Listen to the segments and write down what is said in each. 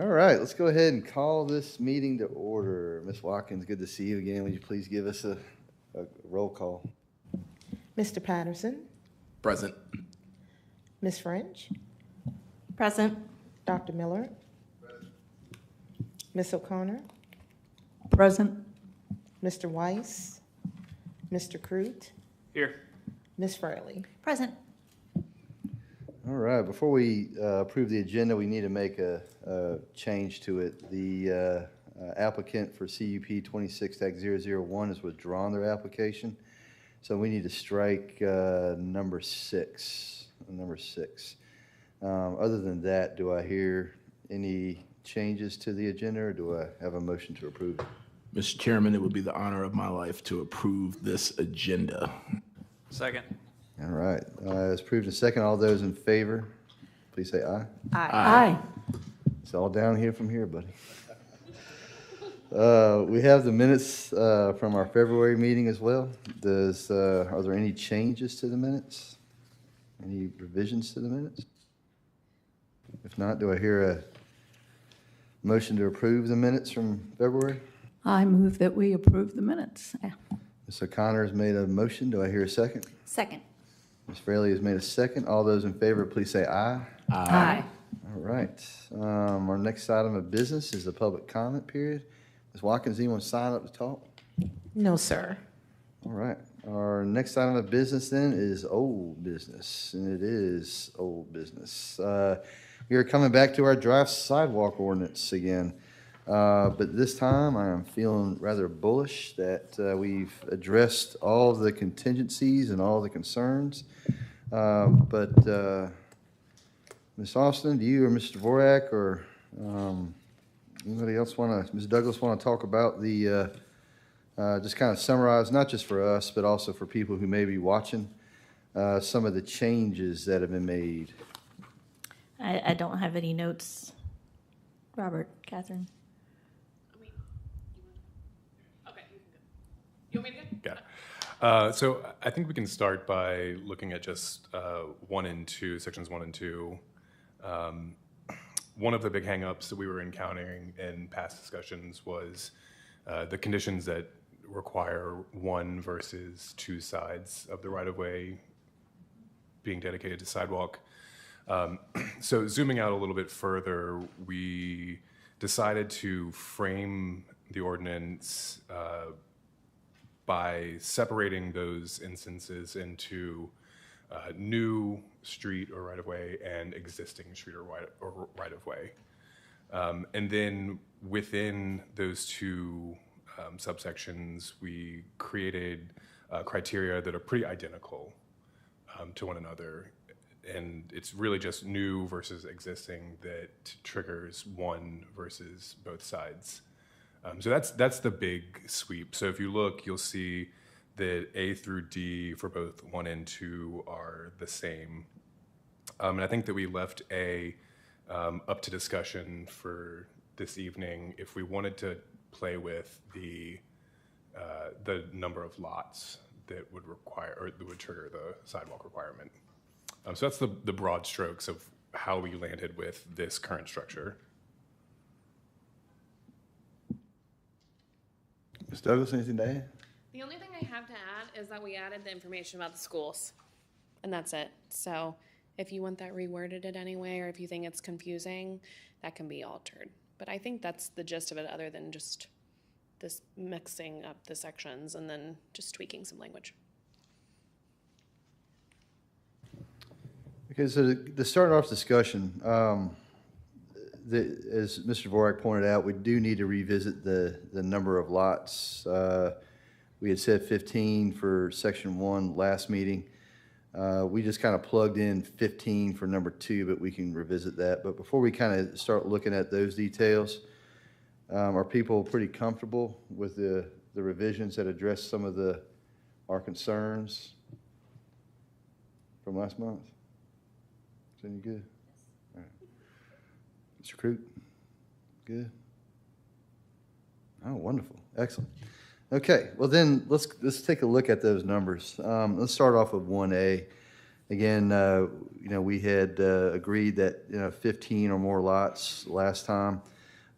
All right, let's go ahead and call this meeting to order. Ms. Watkins, good to see you again. Would you please give us a roll call? Mr. Patterson, Present. Ms. French, Present. Dr. Miller, Ms. O'Connor, Present. Mr. Weiss, Mr. Crute, Here. Ms. Fraley. Present. All right, before we approve the agenda, we need to make a change to it. The applicant for CUP 26-001 has withdrawn their application, so we need to strike number six. Other than that, do I hear any changes to the agenda, or do I have a motion to approve it? Mr. Chairman, it would be the honor of my life to approve this agenda. Second. All right, as approved in second, all those in favor, please say aye. Aye. It's all down here from here, buddy. We have the minutes from our February meeting as well. Are there any changes to the minutes? Any revisions to the minutes? If not, do I hear a motion to approve the minutes from February? I move that we approve the minutes. Ms. O'Connor has made a motion. Do I hear a second? Second. Ms. Fraley has made a second. All those in favor, please say aye. Aye. All right. Our next item of business is the public comment period. Ms. Watkins, anyone sign up to talk? No, sir. All right. Our next item of business then is old business, and it is old business. We are coming back to our draft sidewalk ordinance again. But this time I am feeling rather bullish that we've addressed all the contingencies and all the concerns. But Ms. Austin, do you or Mr. Dvorak or anybody else Ms. Douglas want to talk about the, just kind of summarize, not just for us, but also for people who may be watching, some of the changes that have been made? I don't have any notes. Robert, Catherine. You want me to go? Yeah. So I think we can start by looking at just 1 and 2, sections 1 and 2. One of the big hangups that we were encountering in past discussions was the conditions that require 1 versus 2 sides of the right-of-way being dedicated to sidewalk. So zooming out a little bit further, we decided to frame the ordinance by separating those instances into new street or right-of-way and existing street or right-of-way. And then within those 2 subsections, we created criteria that are pretty identical to one another. And it's really just new versus existing that triggers 1 versus both sides. So that's the big sweep. So if you look, you'll see that A through D for both 1 and 2 are the same. And I think that we left A up to discussion for this evening if we wanted to play with the number of lots that would require or that would trigger the sidewalk requirement. So that's the broad strokes of how we landed with this current structure. Ms. Douglas, anything to add? The only thing I have to add is that we added the information about the schools, and that's it. So if you want that reworded in any way, or if you think it's confusing, that can be altered. But I think that's the gist of it, other than just this mixing up the sections and then just tweaking some language. Okay, so to start off discussion, as Mr. Dvorak pointed out, we do need to revisit the number of lots. We had said 15 for section 1 last meeting. We just kind of plugged in 15 for number 2, but we can revisit that. But before we kind of start looking at those details, are people pretty comfortable with the revisions that address some of our concerns from last month? Is any good? All right. Mr. Crute? Good? Oh, wonderful. Excellent. Okay, well then, let's take a look at those numbers. Let's start off with 1A. Again, we had agreed that 15 or more lots last time.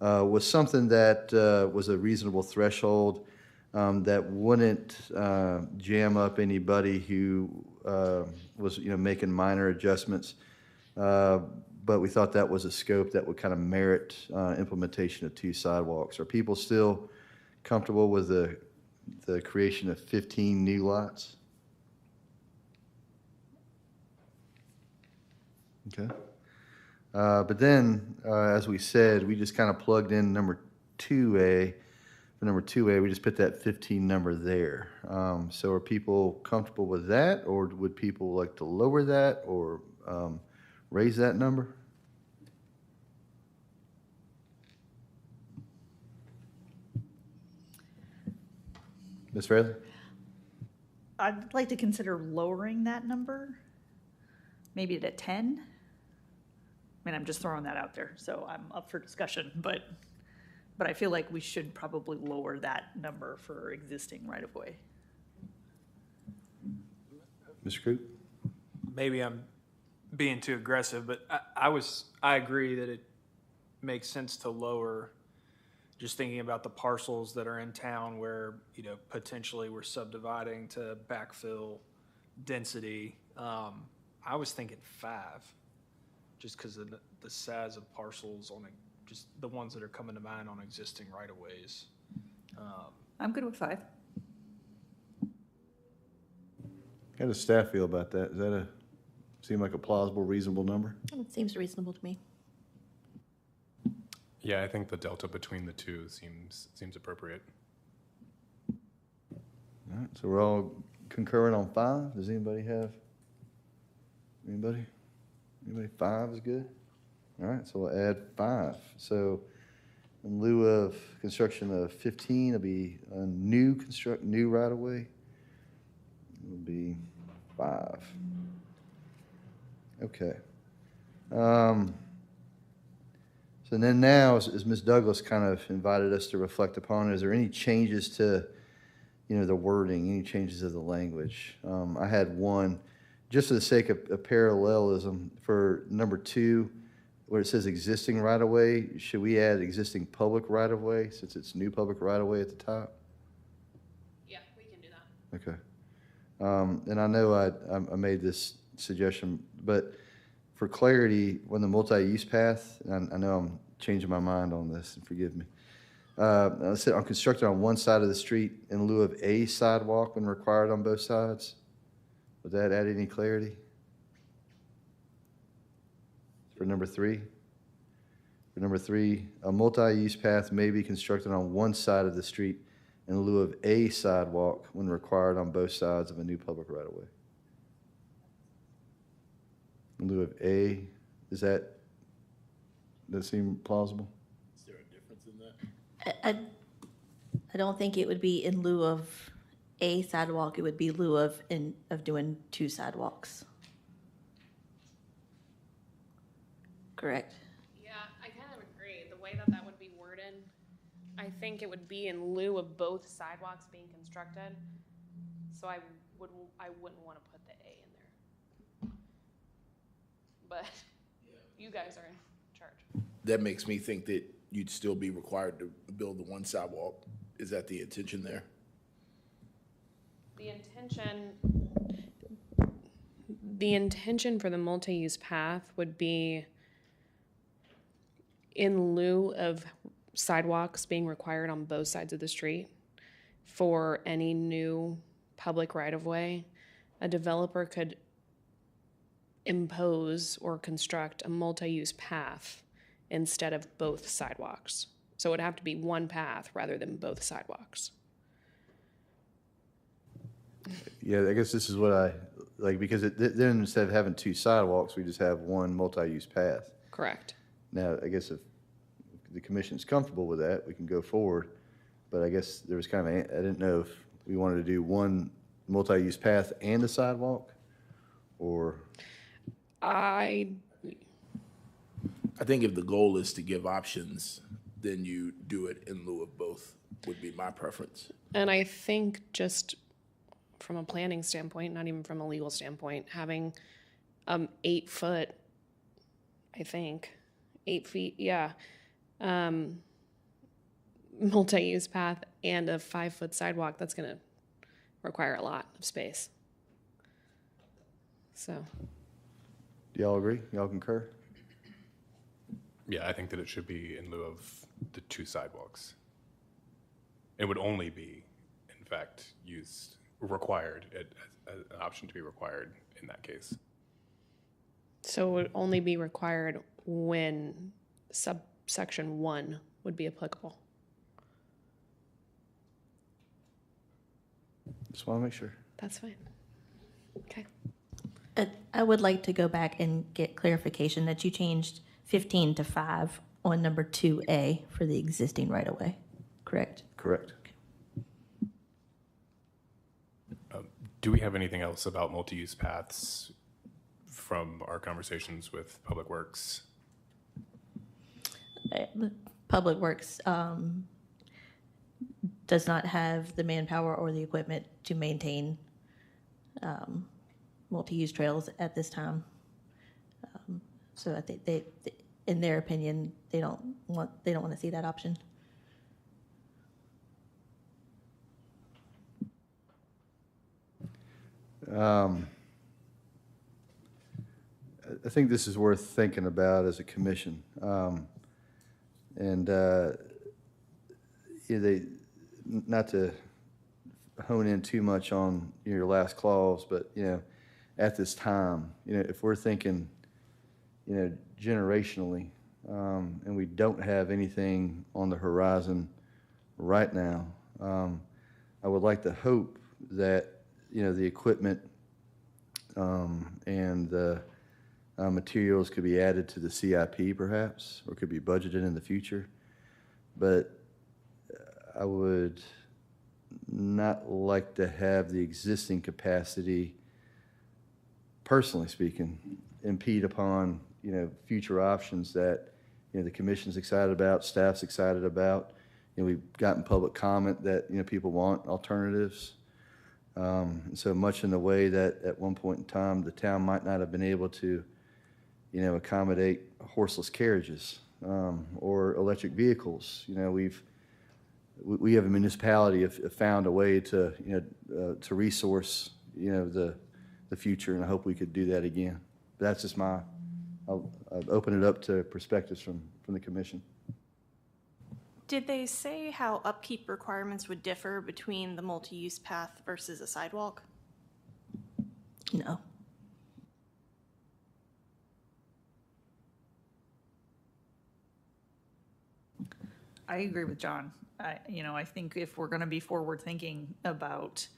was something that was a reasonable threshold that wouldn't jam up anybody who was, making minor adjustments. But we thought that was a scope that would kind of merit implementation of 2 sidewalks. Are people still comfortable with the creation of 15 new lots? Okay. But then, as we said, we just kind of plugged in number 2A. For number 2A, we just put that 15 number there. So are people comfortable with that, or would people like to lower that or raise that number? Ms. Fraley? I'd like to consider lowering that number, maybe to 10. I mean, I'm just throwing that out there, so I'm up for discussion, but I feel like we should probably lower that number for existing right-of-way. Mr. Croop? Maybe I'm being too aggressive, but I agree that it makes sense to lower, just thinking about the parcels that are in town where, potentially we're subdividing to backfill density. I was thinking 5, just because of the size of parcels on just the ones that are coming to mind on existing right-of-ways. I'm good with 5. How does staff feel about that? Does that seem like a plausible, reasonable number? It seems reasonable to me. Yeah, I think the delta between the two seems appropriate. All right, so we're all concurring on 5. Does anybody have? Anybody? 5 is good? All right, so we'll add 5. So in lieu of construction of 15, it'll be a new right-of-way. It'll be 5. Okay. So then now, as Ms. Douglas kind of invited us to reflect upon, is there any changes to, the wording, any changes of the language? I had one, just for the sake of parallelism, for number 2, where it says existing right-of-way, should we add existing public right-of-way, since it's new public right-of-way at the top? Yeah, we can do that. Okay. And I know I made this suggestion, but for clarity, when the multi-use path, and I know I'm changing my mind on this, and forgive me. I said on constructed on one side of the street in lieu of a sidewalk when required on both sides. Would that add any clarity? For number 3? For number 3, a multi-use path may be constructed on one side of the street in lieu of a sidewalk when required on both sides of a new public right-of-way. In lieu of a, does that seem plausible? Is there a difference in that? I don't think it would be in lieu of a sidewalk. It would be lieu of doing 2 sidewalks. Correct. Yeah, I kind of agree. The way that would be worded, I think it would be in lieu of both sidewalks being constructed. So I wouldn't want to put the A in there. But you guys are in charge. That makes me think that you'd still be required to build the 1 sidewalk. Is that the intention there? The intention for the multi-use path would be in lieu of sidewalks being required on both sides of the street for any new public right-of-way, a developer could impose or construct a multi-use path instead of both sidewalks. So it would have to be 1 path rather than both sidewalks. Yeah, I guess this is what I, because then instead of having 2 sidewalks, we just have 1 multi-use path. Correct. Now, I guess if the commission's comfortable with that, we can go forward. But I guess there was kind of, I didn't know if we wanted to do 1 multi-use path and a sidewalk, or? I think if the goal is to give options, then you do it in lieu of both, would be my preference. And I think just from a planning standpoint, not even from a legal standpoint, having 8 foot, I think, 8 feet, yeah, multi-use path and a 5-foot sidewalk, that's gonna require a lot of space. So, Do y'all agree? Y'all concur? Yeah, I think that it should be in lieu of the 2 sidewalks. It would only be, in fact, required, an option to be required in that case. so it would only be required when subsection 1 would be applicable. Just want to make sure. That's fine. Okay. I would like to go back and get clarification that you changed 15 to 5 on number 2A for the existing right-of-way, correct? Correct. Do we have anything else about multi-use paths from our conversations with Public Works? Public Works does not have the manpower or the equipment to maintain multi-use trails at this time. So I think they, in their opinion, they don't want to see that option. I think this is worth thinking about as a commission. Not to hone in too much on your last clause, but, at this time, if we're thinking, generationally, and we don't have anything on the horizon right now, I would like to hope that, the equipment and the materials could be added to the CIP perhaps, or could be budgeted in the future. But I would not like to have the existing capacity, personally speaking, impede upon, future options that, the commission's excited about, staff's excited about. We've gotten public comment that, people want alternatives. And so much in the way that at one point in time, the town might not have been able to, accommodate horseless carriages, or electric vehicles. We have a municipality have found a way to, to resource, the future, and I hope we could do that again. But that's just I'll open it up to perspectives from the commission. Did they say how upkeep requirements would differ between the multi-use path versus a sidewalk? No. I agree with John. I think if we're going to be forward-thinking about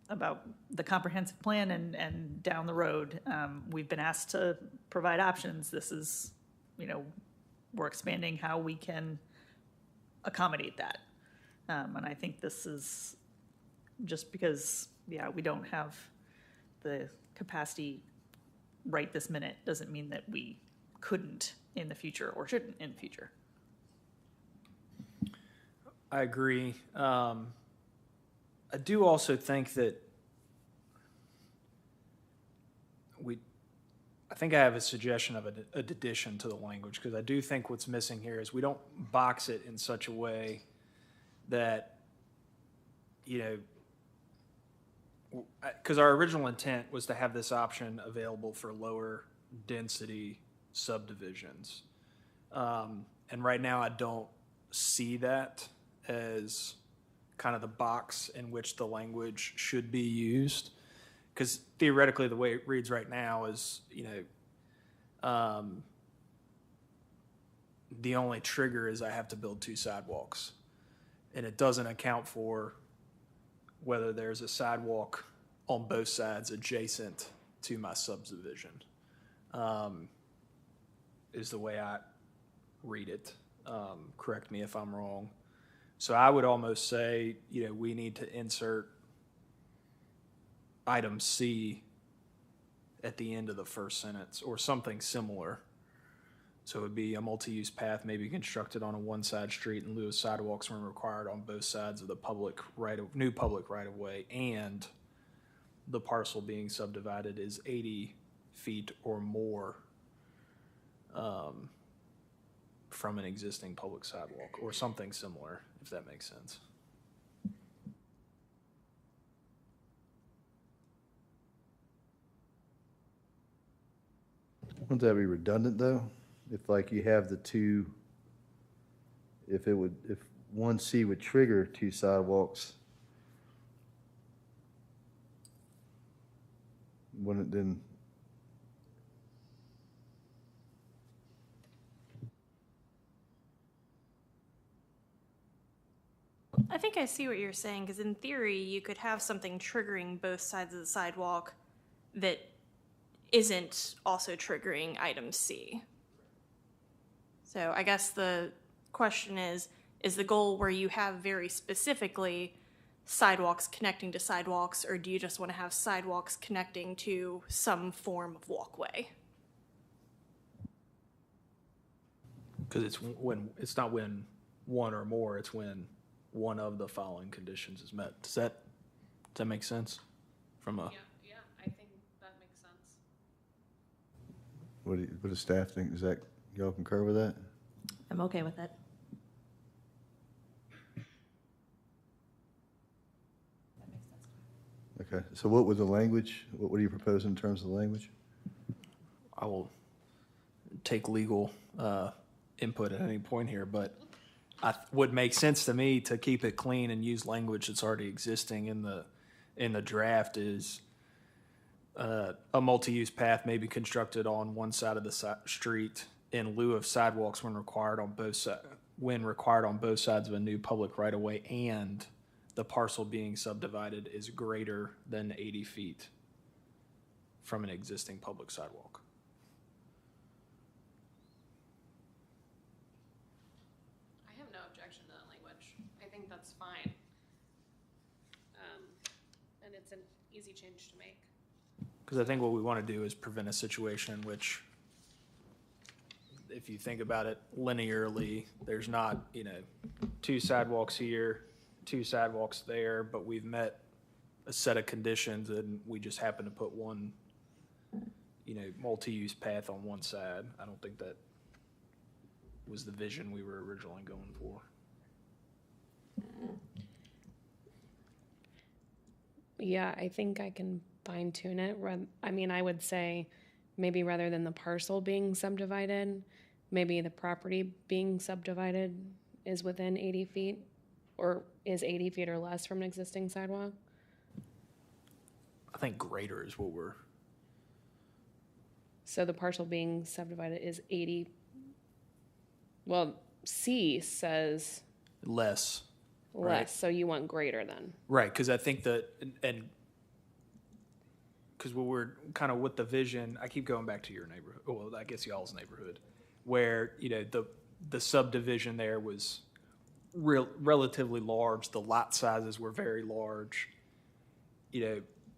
the comprehensive plan and down the road, we've been asked to provide options. This is, we're expanding how we can accommodate that. And I think this is just because, we don't have the capacity right this minute doesn't mean that we couldn't in the future or shouldn't in the future. I agree. I do also think that I think I have a suggestion of an addition to the language, because I do think what's missing here is we don't box it in such a way that, because our original intent was to have this option available for lower density subdivisions. And right now I don't see that as kind of the box in which the language should be used. Because theoretically, the way it reads right now is, the only trigger is I have to build 2 sidewalks. And it doesn't account for whether there's a sidewalk on both sides adjacent to my subdivision, is the way I read it. Correct me if I'm wrong. So I would almost say, we need to insert item C at the end of the first sentence, or something similar. So it would be a multi-use path may be constructed on a one-side street in lieu of sidewalks when required on both sides of the new public right-of-way, and the parcel being subdivided is 80 feet or more from an existing public sidewalk or something similar, if that makes sense. Wouldn't that be redundant, though? If like you have the two, if 1C would trigger 2 sidewalks, wouldn't it then? I think I see what you're saying, because in theory, you could have something triggering both sides of the sidewalk that isn't also triggering item C. So I guess the question is the goal where you have very specifically sidewalks connecting to sidewalks, or do you just want to have sidewalks connecting to some form of walkway? Because it's not when one or more, it's when one of the following conditions is met. Does that make sense? From a Yeah, I think that makes sense. What does staff think? Does that, y'all concur with that? I'm okay with it. Okay, so what was the language? What do you propose in terms of the language? I will take legal input at any point here, but would make sense to me to keep it clean and use language that's already existing in the draft is a multi-use path may be constructed on one side of the street in lieu of sidewalks when required on both sides of a new public right-of-way, and the parcel being subdivided is greater than 80 feet from an existing public sidewalk. I have no objection to that language. I think that's fine. And it's an easy change to make. Because I think what we want to do is prevent a situation in which, if you think about it linearly, there's not, 2 sidewalks here, 2 sidewalks there, but we've met a set of conditions and we just happen to put one, multi-use path on one side. I don't think that was the vision we were originally going for. Yeah, I think I can fine tune it. I mean, I would say maybe rather than the parcel being subdivided, maybe the property being subdivided is within 80 feet or is 80 feet or less from an existing sidewalk. I think greater is what we're, So the parcel being subdivided is 80. Well, C says less. less, Right. so you want greater then. Right, because I think that, and because what we're kind of with the vision, I keep going back to your neighborhood, well, I guess y'all's neighborhood, where, the subdivision there was relatively large, the lot sizes were very large.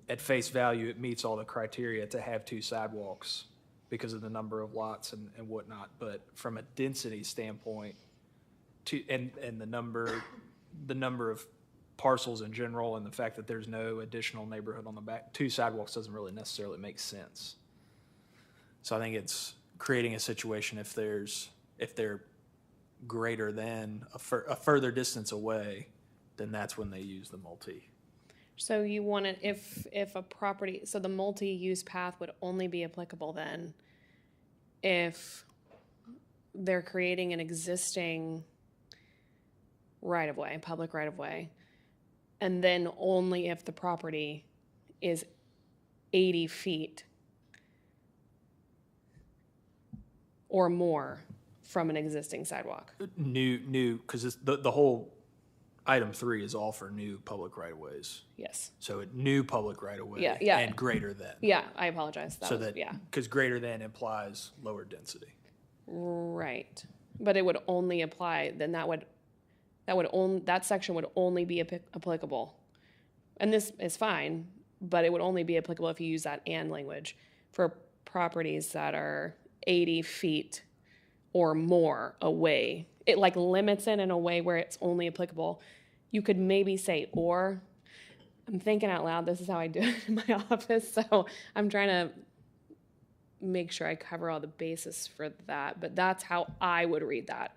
At face value, it meets all the criteria to have 2 sidewalks because of the number of lots and whatnot, but from a density standpoint, and the number of parcels in general and the fact that there's no additional neighborhood on the back, 2 sidewalks doesn't really necessarily make sense. So I think it's creating a situation if they're greater than a further distance away, then that's when they use the multi. So you want it, if a property, so the multi-use path would only be applicable then if they're creating an existing right-of-way, public right-of-way, and then only if the property is 80 feet or more from an existing sidewalk. New, because the whole item 3 is all for new public right-of-ways. Yes. So new public right-of-way Yeah. and greater than. Yeah, I apologize. So that, because greater than implies lower density. Right. But it would only apply, then that section would only be applicable. And this is fine, but it would only be applicable if you use that "and" language for properties that are 80 feet or more away. It like limits it in a way where it's only applicable. You could maybe say "or." I'm thinking out loud. This is how I do it in my office. So I'm trying to make sure I cover all the bases for that, but that's how I would read that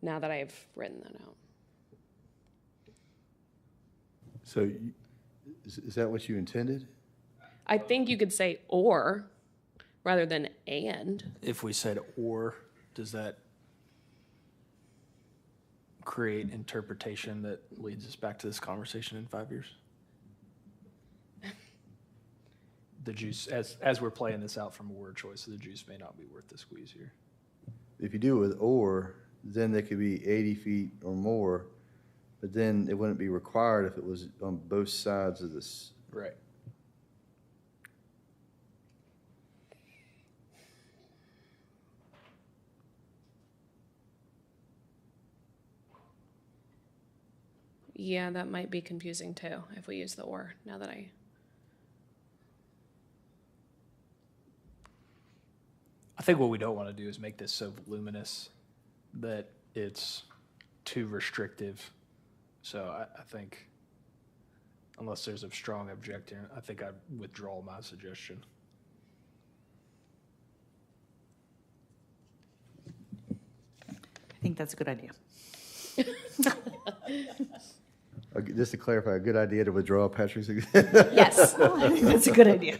now that I've written that out. So is that what you intended? I think you could say or rather than and. If we said or, does that create interpretation that leads us back to this conversation in 5 years? The juice, as we're playing this out from a word choice, the juice may not be worth the squeeze here. If you do it with or, then they could be 80 feet or more, but then it wouldn't be required if it was on both sides of this. Right. Yeah, that might be confusing too if we use the or now that I. I think what we don't want to do is make this so voluminous that it's too restrictive. So I think, unless there's a strong objection, I think I'd withdraw my suggestion. I think that's a good idea. Just to clarify, a good idea to withdraw Patrick's. Yes, I think that's a good idea.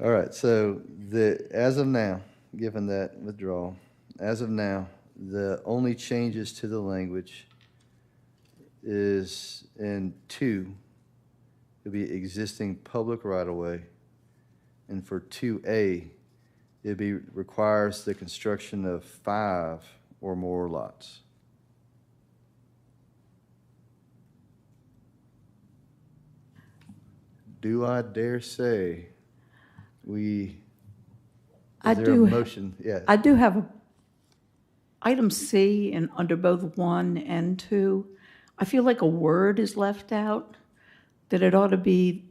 All right, so as of now, given that withdrawal, as of now, the only changes to the language is in 2, it'll be existing public right-of-way. And for 2A, requires the construction of 5 or more lots. Do I dare say is there a motion? Yes. I do have item C and under both 1 and 2, I feel like a word is left out, that it ought to be,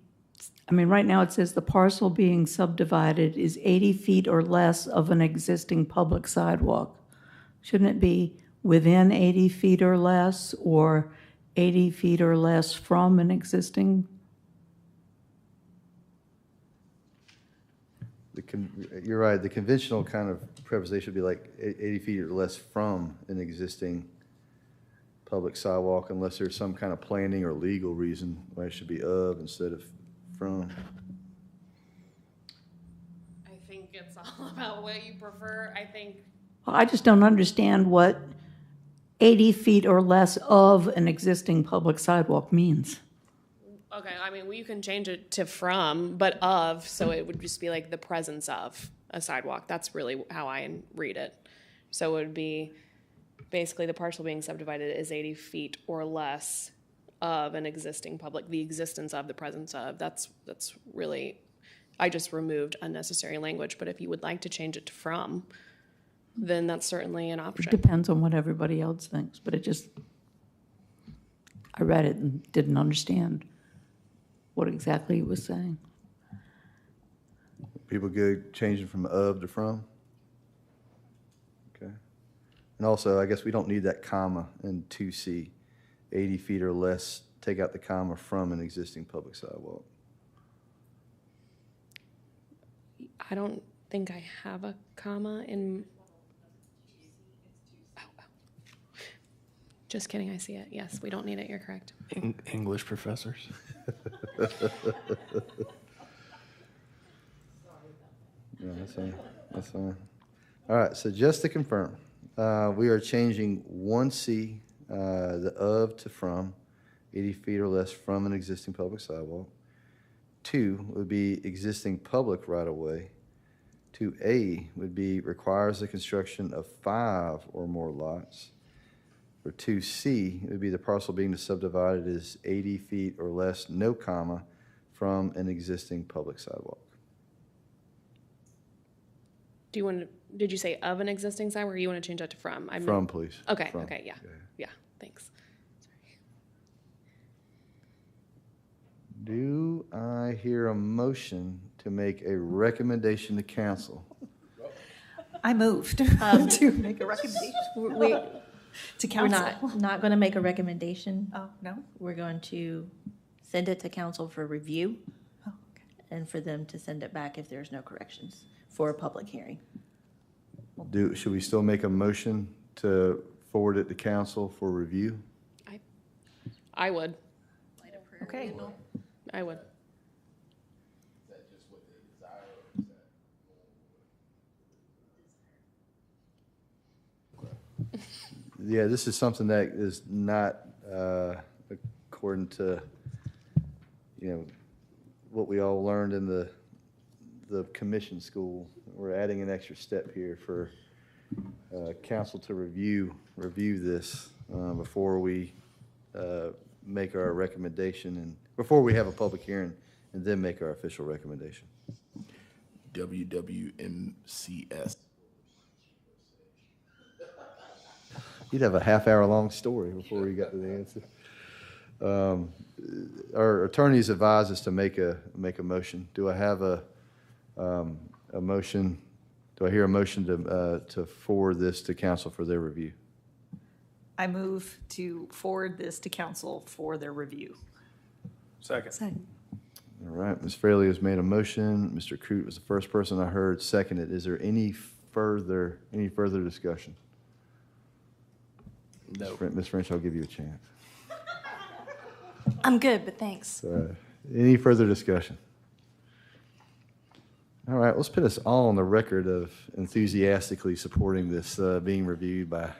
right now it says the parcel being subdivided is 80 feet or less of an existing public sidewalk. Shouldn't it be within 80 feet or less, or 80 feet or less from an existing? You're right, the conventional kind of preposition would be like 80 feet or less from an existing public sidewalk, unless there's some kind of planning or legal reason why it should be of instead of from. I think it's all about what you prefer. I think I just don't understand what 80 feet or less of an existing public sidewalk means. okay, I mean, you can change it to from, but of, so it would just be like the presence of a sidewalk. That's really how I read it. So it would be basically the parcel being subdivided is 80 feet or less of an existing public, the existence of, the presence of. That's really, I just removed unnecessary language, but if you would like to change it to from, then that's certainly an option. It depends on what everybody else thinks, but I read it and didn't understand what exactly he was saying. People good changing from of to from? Okay. And also, I guess we don't need that comma in 2C, 80 feet or less, take out the comma from an existing public sidewalk. I don't think I have a comma in. Oh. Just kidding, I see it. Yes, we don't need it, you're correct. English professors. Yeah, that's fine. All right, so just to confirm, we are changing 1C, the of to from, 80 feet or less from an existing public sidewalk. 2 would be existing public right-of-way. 2A would be requires the construction of 5 or more lots. For 2C, it would be the parcel being subdivided is 80 feet or less, no comma, from an existing public sidewalk. Did you say of an existing sidewalk, or you want to change that to from? From, please. Okay, From. okay, yeah, thanks. Do I hear a motion to make a recommendation to council? I moved to make a recommendation to We're council. not going to make a recommendation. Oh, no? We're going to send it to council for review. Oh, okay. and for them to send it back if there's no corrections for a public hearing. Should we still make a motion to forward it to council for review? I would. Okay. I would. Yeah, this is something that is not according to, what we all learned in the commission school. We're adding an extra step here for council to review this before we make our recommendation and before we have a public hearing and then make our official recommendation. WWMCS. You'd have a half-hour-long story before you got to the answer. Our attorneys advise us to make a motion. Do I have a motion? Do I hear a motion to forward this to council for their review? I move to forward this to council for their review. Second. All right, Ms. Fraley has made a motion. Mr. Crute was the first person I heard seconded. Is there any further discussion? No. Ms. French, I'll give you a chance. I'm good, but thanks. Any further discussion? All right, let's put us all on the record of enthusiastically supporting this being reviewed by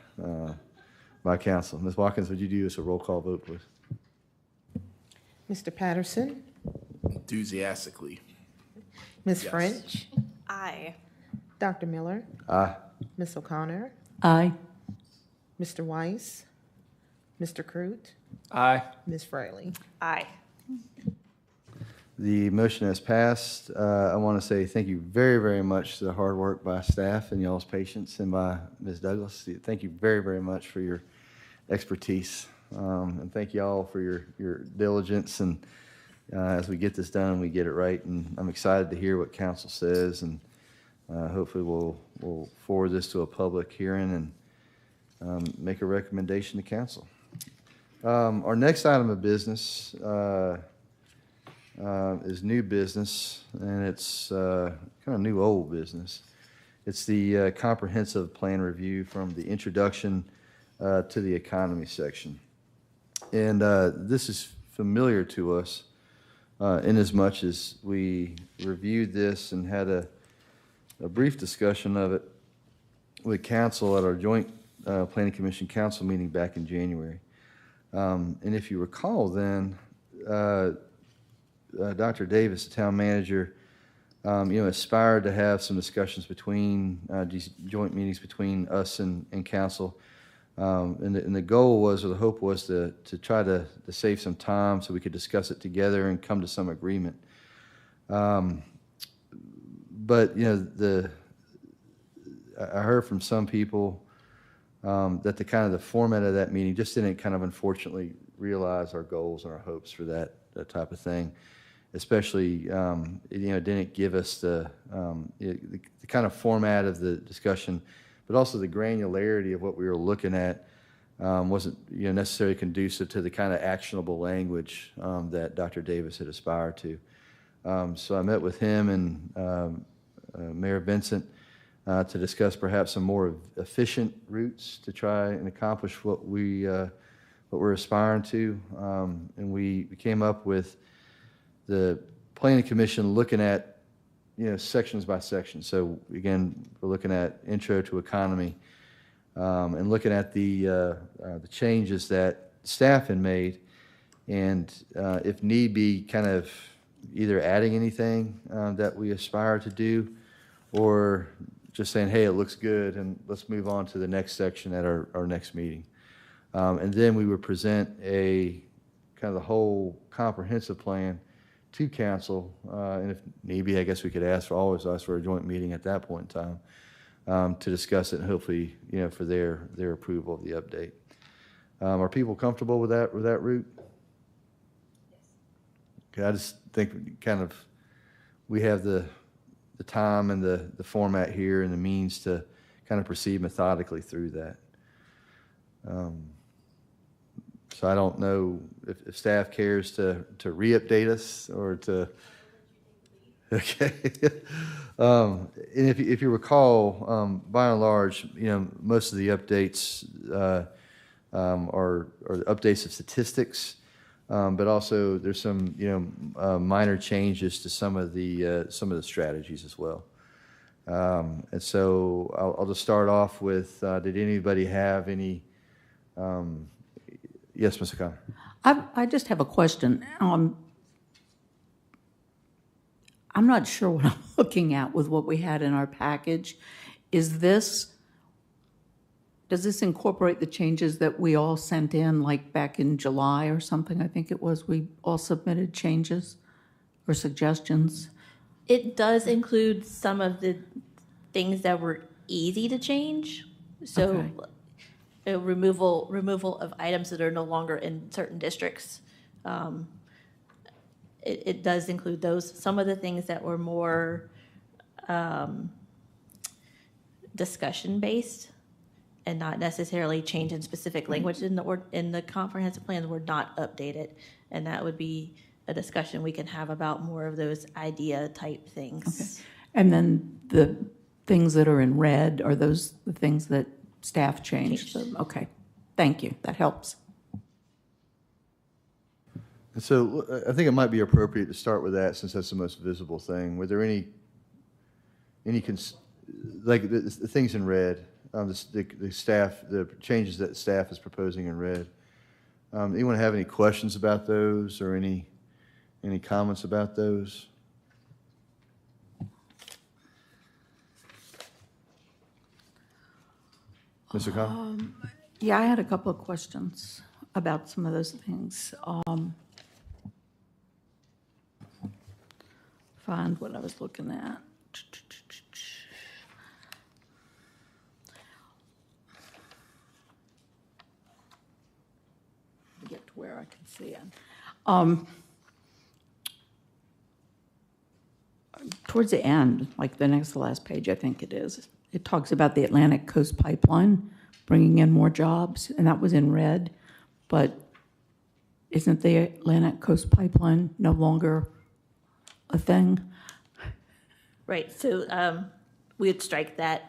council. Ms. Watkins, would you do us a roll call vote, please? Mr. Patterson, Enthusiastically. Ms. Yes. French, Aye. Dr. Miller, Aye. Ms. O'Connor, Aye. Mr. Weiss, Mr. Crute, Aye. Ms. Fraley. Aye. The motion has passed. I want to say thank you very, very much to the hard work by staff and y'all's patience and by Ms. Douglas. Thank you very, very much for your expertise. And thank you all for your diligence. And as we get this done, we get it right. And I'm excited to hear what council says. And hopefully we'll forward this to a public hearing and make a recommendation to council. Our next item of business is new business, and it's kind of new old business. It's the comprehensive plan review from the introduction to the economy section. And this is familiar to us in as much as we reviewed this and had a brief discussion of it with council at our joint Planning Commission Council meeting back in January. And if you recall then, Dr. Davis, the town manager, aspired to have some discussions between these joint meetings between us and council. And the goal was, or the hope was to try to save some time so we could discuss it together and come to some agreement. But, I heard from some people that the format of that meeting just didn't unfortunately realize our goals and our hopes for that type of thing. Especially, it didn't give us the kind of format of the discussion, but also the granularity of what we were looking at wasn't necessarily conducive to the kind of actionable language that Dr. Davis had aspired to. So I met with him and Mayor Vincent to discuss perhaps some more efficient routes to try and accomplish what we're aspiring to. And we came up with the Planning Commission looking at, sections by section. So again, we're looking at intro to economy and looking at the changes that staff had made, and if need be, kind of either adding anything that we aspire to do, or just saying, hey, it looks good, and let's move on to the next section at our next meeting. And then we would present a kind of the whole comprehensive plan to council, and if need be, I guess we could always ask for a joint meeting at that point in time to discuss it, and hopefully, for their approval of the update. Are people comfortable with that route? Okay, I just think we have the time and the format here and the means to kind of proceed methodically through that. So I don't know if staff cares to re-update us or to. Okay. And if you recall, by and large, most of the updates are updates of statistics, but also there's some, minor changes to some of the strategies as well. And so I'll just start off with, did anybody have any, yes, Mr. Connor? I just have a question. I'm not sure what I'm looking at with what we had in our package. Does this incorporate the changes that we all sent in, like back in July or something? I think it was, we all submitted changes or suggestions. It does include some of the things that were easy to change. So removal of items that are no longer in certain districts. It does include those. Some of the things that were more discussion-based and not necessarily change in specific language in the comprehensive plans were not updated. And that would be a discussion we can have about more of those idea-type things. Okay. And then the things that are in red, are those the things that staff changed? Okay, thank you, that helps. And so I think it might be appropriate to start with that since that's the most visible thing. Were there any like the things in red, the staff, the changes that staff is proposing in red? Anyone have any questions about those or any comments about those? Mr. Connell? Yeah, I had a couple of questions about some of those things. Find what I was looking at. Get to where I can see it. Towards the end, like the next to last page, I think it is, it talks about the Atlantic Coast Pipeline bringing in more jobs, and that was in red. But isn't the Atlantic Coast Pipeline no longer a thing? Right, so we would strike that.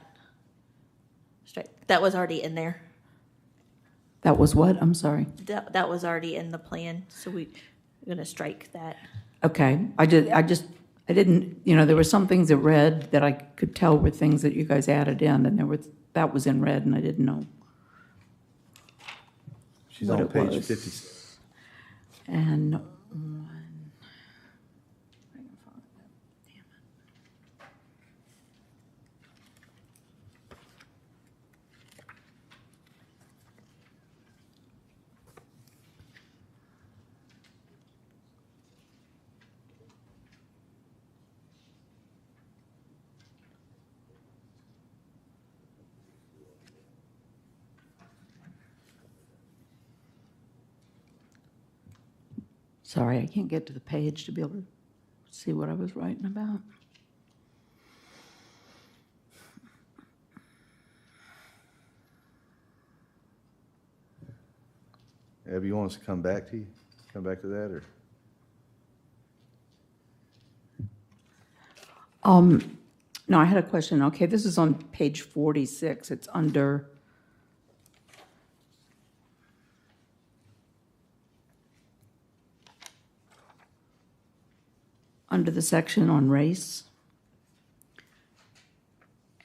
That was already in there. That was what? I'm sorry. That was already in the plan, so we're gonna strike that. Okay, I didn't, there were some things that read that I could tell were things that you guys added in, and that was in red, and I didn't know. She's what on it page was. 50. And sorry, I can't get to the page to be able to see what I was writing about. Abby, you want us to come back to that, or? No, I had a question. Okay, this is on page 46. It's under the section on race.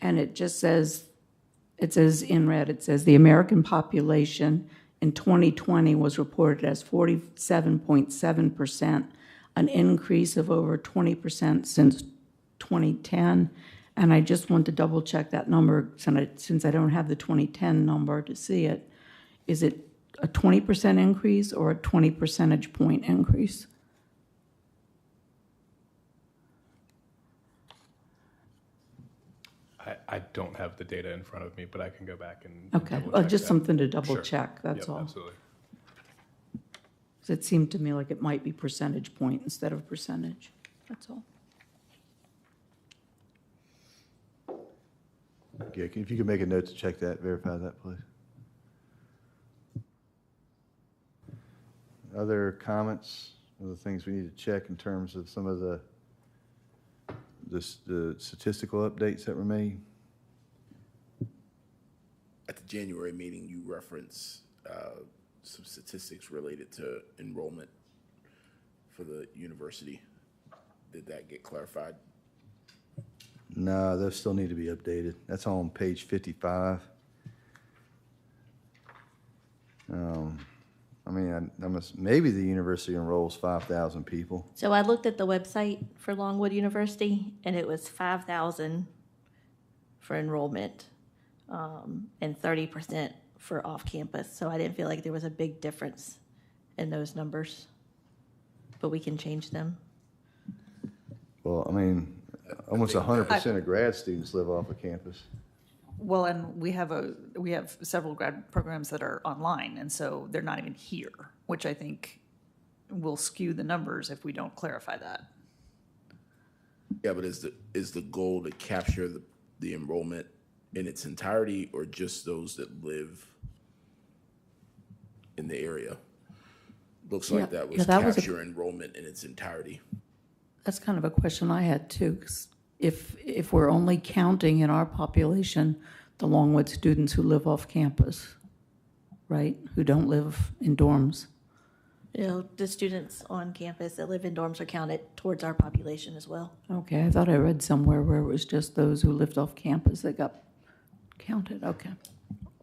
And it just says, in red, it says the American population in 2020 was reported as 47.7%, an increase of over 20% since 2010. And I just want to double check that number since I don't have the 2010 number to see it. Is it a 20% increase or a 20 percentage point increase? I don't have the data in front of me, but I can go back and Okay, double well, check just that. something to double Sure. check, that's Yep, all. absolutely. 'Cause it seemed to me like it might be percentage point instead of percentage, that's all. Yeah, if you could make a note to check that, verify that, please. Other comments, other things we need to check in terms of some of the the statistical updates that were made? At the January meeting, you referenced some statistics related to enrollment for the university. Did that get clarified? No, those still need to be updated. That's on page 55. I mean, maybe the university enrolls 5,000 people. So I looked at the website for Longwood University, and it was 5,000 for enrollment, and 30% for off-campus. So I didn't feel like there was a big difference in those numbers, but we can change them. Well, I mean, almost 100% of grad students live off of campus. Well, and we have several grad programs that are online, and so they're not even here, which I think will skew the numbers if we don't clarify that. Yeah, but is the goal to capture the enrollment in its entirety, or just those that live in the area? Looks like that was capture enrollment in its entirety. That's kind of a question I had too, 'cause if we're only counting in our population the Longwood students who live off campus, right, who don't live in dorms. You know, the students on campus that live in dorms are counted towards our population as well. Okay, I thought I read somewhere where it was just those who lived off campus that got counted, okay.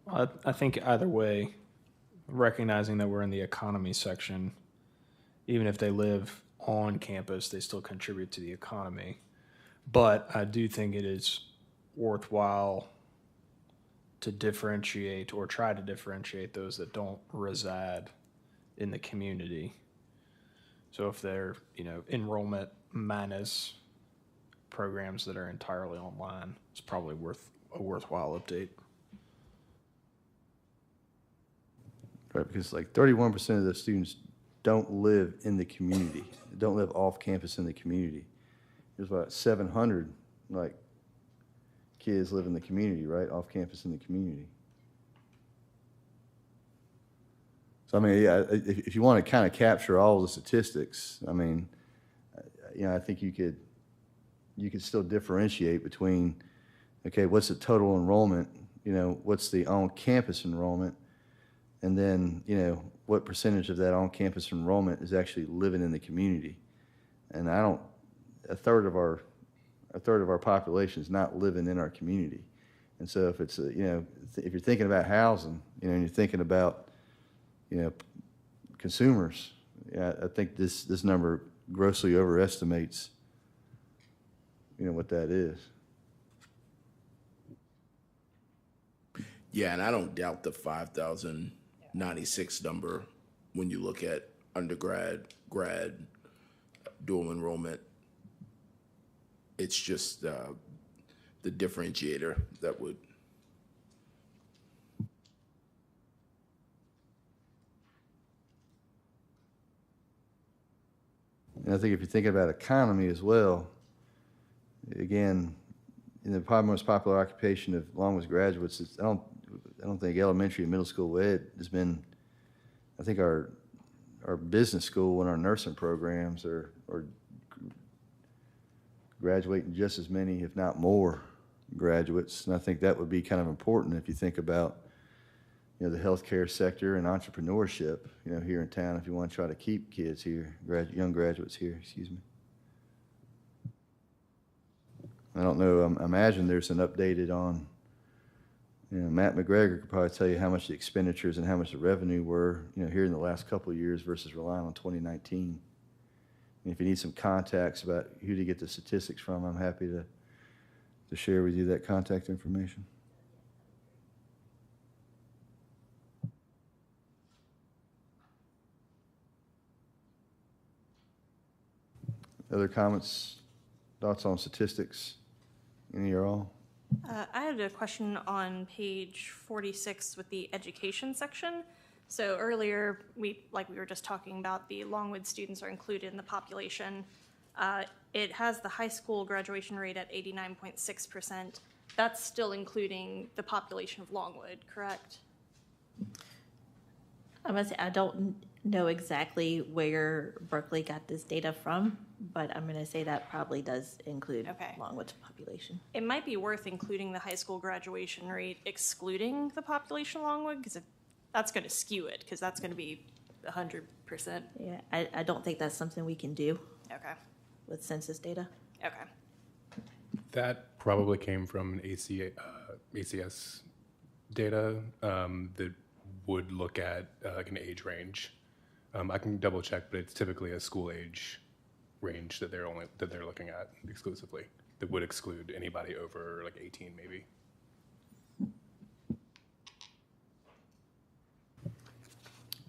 I think either way, recognizing that we're in the economy section, even if they live on campus, they still contribute to the economy. But I do think it is worthwhile to differentiate or try to differentiate those that don't reside in the community. So if they're, enrollment minus programs that are entirely online, it's probably a worthwhile update. Right, because like 31% of the students don't live in the community, don't live off campus in the community. There's about 700, kids live in the community, right, off campus in the community. So, I mean, yeah, if you want to kind of capture all the statistics, I mean, I think you could still differentiate between, okay, what's the total enrollment, what's the on-campus enrollment, and then, what percentage of that on-campus enrollment is actually living in the community. And a third of our population is not living in our community. And so if it's, if you're thinking about housing, and you're thinking about, consumers, I think this number grossly overestimates, what that is. Yeah, and I don't doubt the 5,096 number when you look at undergrad, grad, dual enrollment. It's just the differentiator that would. And I think if you're thinking about economy as well, again, the most popular occupation of Longwood's graduates is, I don't think elementary and middle school ed has been, I think our business school and our nursing programs are graduating just as many, if not more, graduates. And I think that would be kind of important if you think about, the healthcare sector and entrepreneurship, here in town, if you want to try to keep kids here, young graduates here, excuse me. I don't know, I imagine there's an updated on, Matt McGregor could probably tell you how much the expenditures and how much the revenue were, here in the last couple of years versus relying on 2019. And if you need some contacts about who to get the statistics from, I'm happy to share with you that contact information. Other comments, thoughts on statistics? Any or all? I had a question on page 46 with the education section. So earlier, we were just talking about, the Longwood students are included in the population. It has the high school graduation rate at 89.6%. That's still including the population of Longwood, correct? I must say, I don't know exactly where Berkeley got this data from, but I'm gonna say that probably does include Okay. Longwood's population. It might be worth including the high school graduation rate excluding the population of Longwood, because that's gonna skew it, because that's gonna be 100%. Yeah, I don't think that's something we can do Okay, with census data. okay. That probably came from an ACS data that would look at like an age range. I can double check, but it's typically a school age range that they're looking at exclusively. That would exclude anybody over like 18, maybe.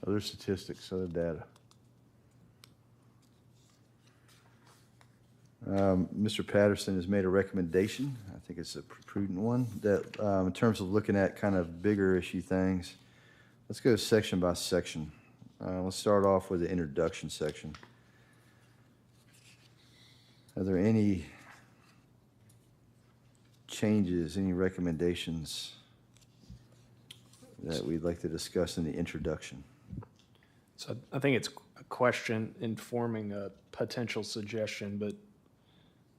Other statistics, other data. Mr. Patterson has made a recommendation, I think it's a prudent one, that in terms of looking at kind of bigger issue things, let's go section by section. Let's start off with the introduction section. Are there any changes, any recommendations that we'd like to discuss in the introduction? So I think it's a question informing a potential suggestion, but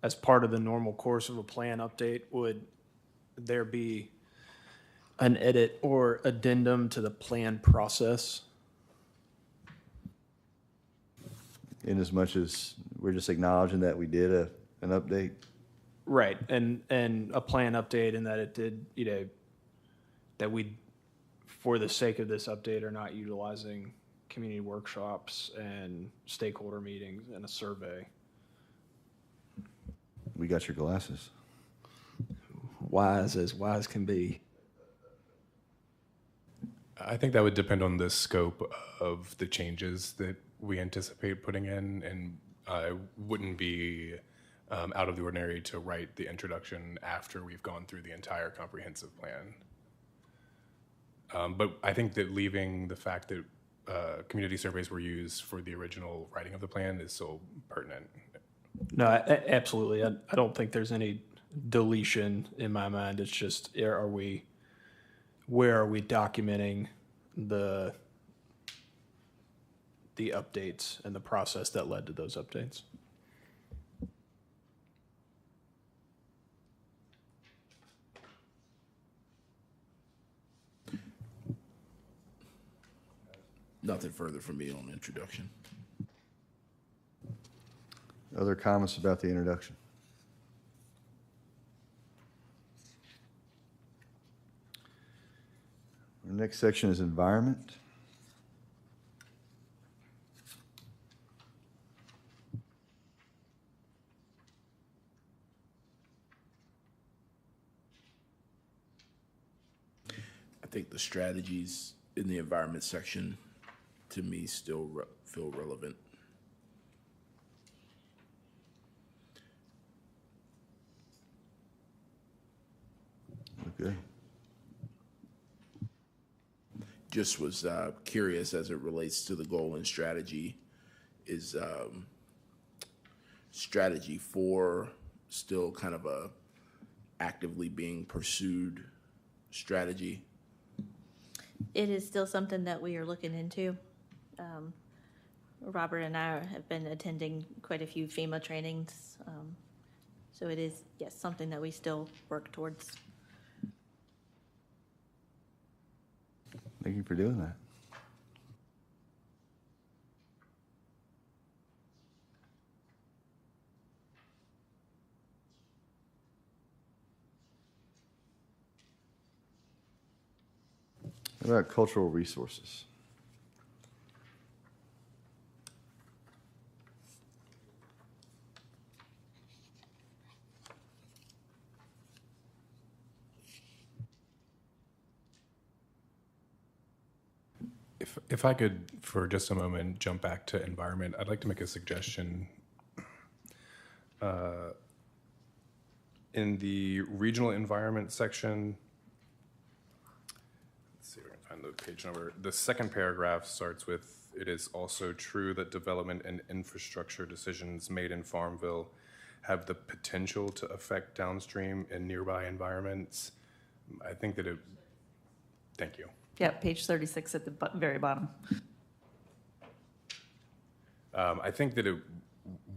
as part of the normal course of a plan update, would there be an edit or addendum to the plan process? In as much as we're just acknowledging that we did an update? Right, and a plan update in that it did, that we, for the sake of this update, are not utilizing community workshops and stakeholder meetings and a survey. We got your glasses. Wise as wise can be. I think that would depend on the scope of the changes that we anticipate putting in, and it wouldn't be out of the ordinary to write the introduction after we've gone through the entire comprehensive plan. But I think that leaving the fact that community surveys were used for the original writing of the plan is so pertinent. No, absolutely. I don't think there's any deletion in my mind. It's just, where are we documenting the updates and the process that led to those updates? Nothing further from me on introduction. Other comments about the introduction? Our next section is environment. I think the strategies in the environment section, to me, still feel relevant. Okay. Just was curious as it relates to the goal and strategy. Is strategy 4 still kind of a actively being pursued strategy? It is still something that we are looking into. Robert and I have been attending quite a few FEMA trainings. So it is, yes, something that we still work towards. Thank you for doing that. What about cultural resources? If I could, for just a moment, jump back to environment, I'd like to make a suggestion. In the regional environment section, let's see if I can find the page number. The second paragraph starts with, "It is also true that development and infrastructure decisions made in Farmville have the potential to affect downstream and nearby environments." I think that thank you. Yeah, page 36 at the very bottom. I think that it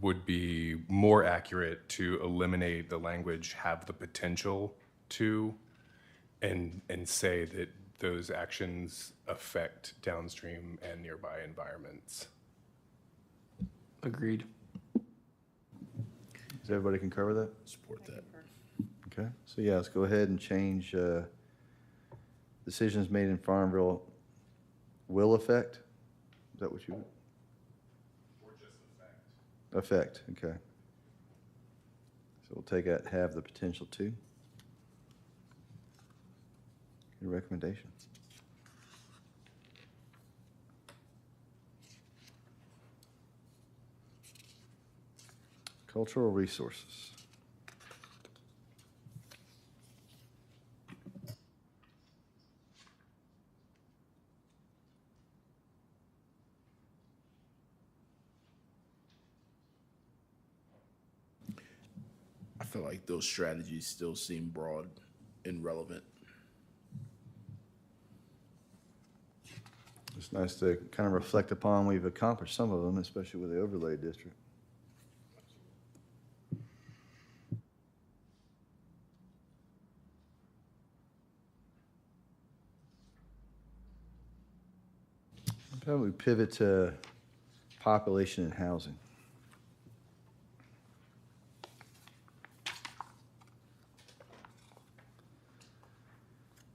would be more accurate to eliminate the language "have the potential to," and say that those actions affect downstream and nearby environments. Agreed. Does everybody concur with that? Support that. Okay, so yeah, let's go ahead and change decisions made in Farmville will affect? Is that what you? Or just affect. Affect, okay. So we'll take that, have the potential to. Your recommendation? Cultural resources. I feel like those strategies still seem broad and relevant. It's nice to kind of reflect upon, we've accomplished some of them, especially with the overlay district. How about we pivot to population and housing?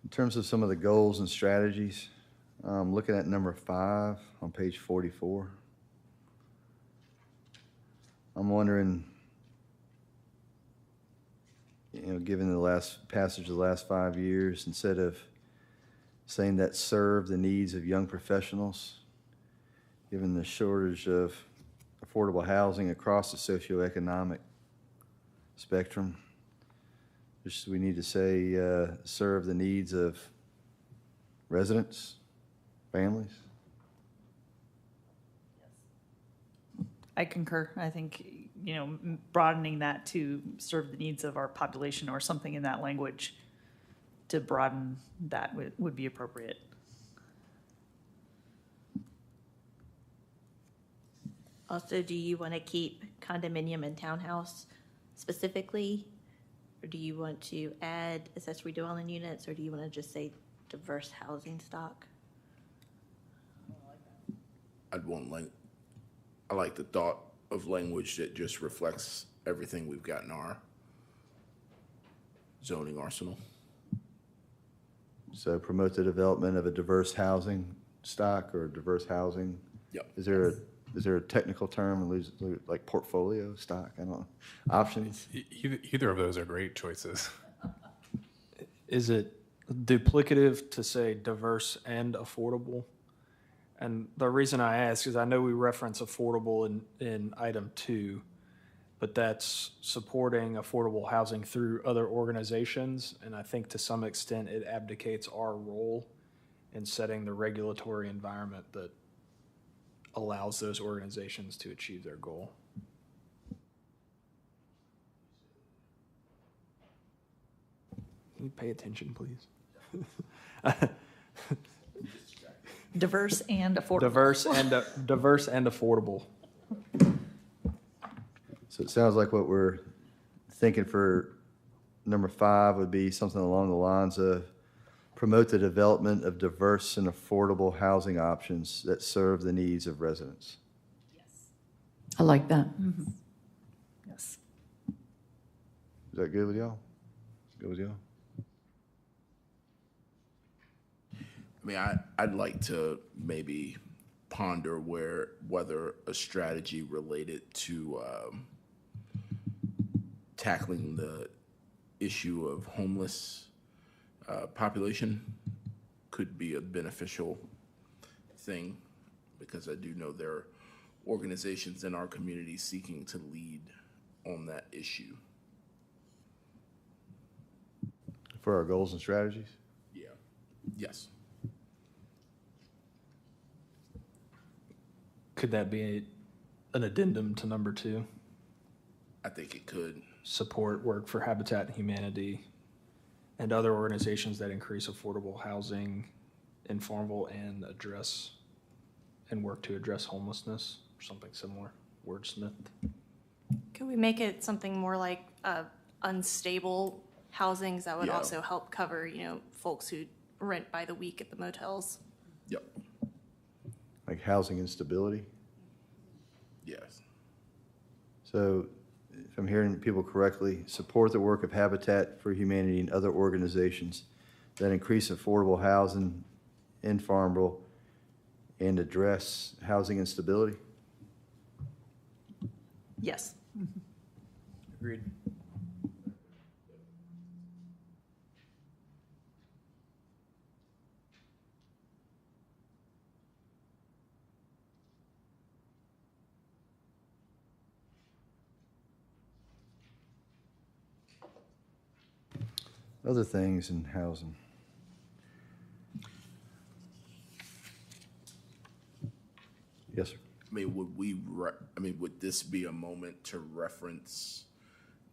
In terms of some of the goals and strategies, looking at number 5 on page 44, I'm wondering, given the last passage of the last 5 years, instead of saying that serve the needs of young professionals, given the shortage of affordable housing across the socioeconomic spectrum, we need to say serve the needs of residents, families. I concur. I think, broadening that to serve the needs of our population or something in that language to broaden that would be appropriate. Also, do you want to keep condominium and townhouse specifically? Or do you want to add accessory dwelling units, or do you want to just say diverse housing stock? I like the thought of language that just reflects everything we've got in our zoning arsenal. So promote the development of a diverse housing stock or diverse housing. Yep. Is there a technical term, like portfolio stock? I don't know. Options? Either of those are great choices. Is it duplicative to say diverse and affordable? And the reason I ask is I know we reference affordable in item 2, but that's supporting affordable housing through other organizations. And I think to some extent it abdicates our role in setting the regulatory environment that allows those organizations to achieve their goal. Can you pay attention, please? Diverse and affordable. Diverse and affordable. So it sounds like what we're thinking for number 5 would be something along the lines of promote the development of diverse and affordable housing options that serve the needs of residents. I like that. Yes. Is that good with y'all? Good with y'all? I mean, I'd like to maybe ponder whether a strategy related to tackling the issue of homeless population could be a beneficial thing, because I do know there are organizations in our community seeking to lead on that issue. For our goals and strategies? Yeah. Yes. Could that be an addendum to number 2? I think it could. Support work for Habitat and Humanity and other organizations that increase affordable housing in Farmville and address and work to address homelessness or something similar. Wordsmith. Could we make it something more like unstable housings that would Yeah. also help cover, folks who rent by the week at the motels? Yep. Like housing instability. Yes. So if I'm hearing people correctly, support the work of Habitat for Humanity and other organizations that increase affordable housing in Farmville and address housing instability. Yes. Agreed. Other things in housing. Yes, sir. I mean, would this be a moment to reference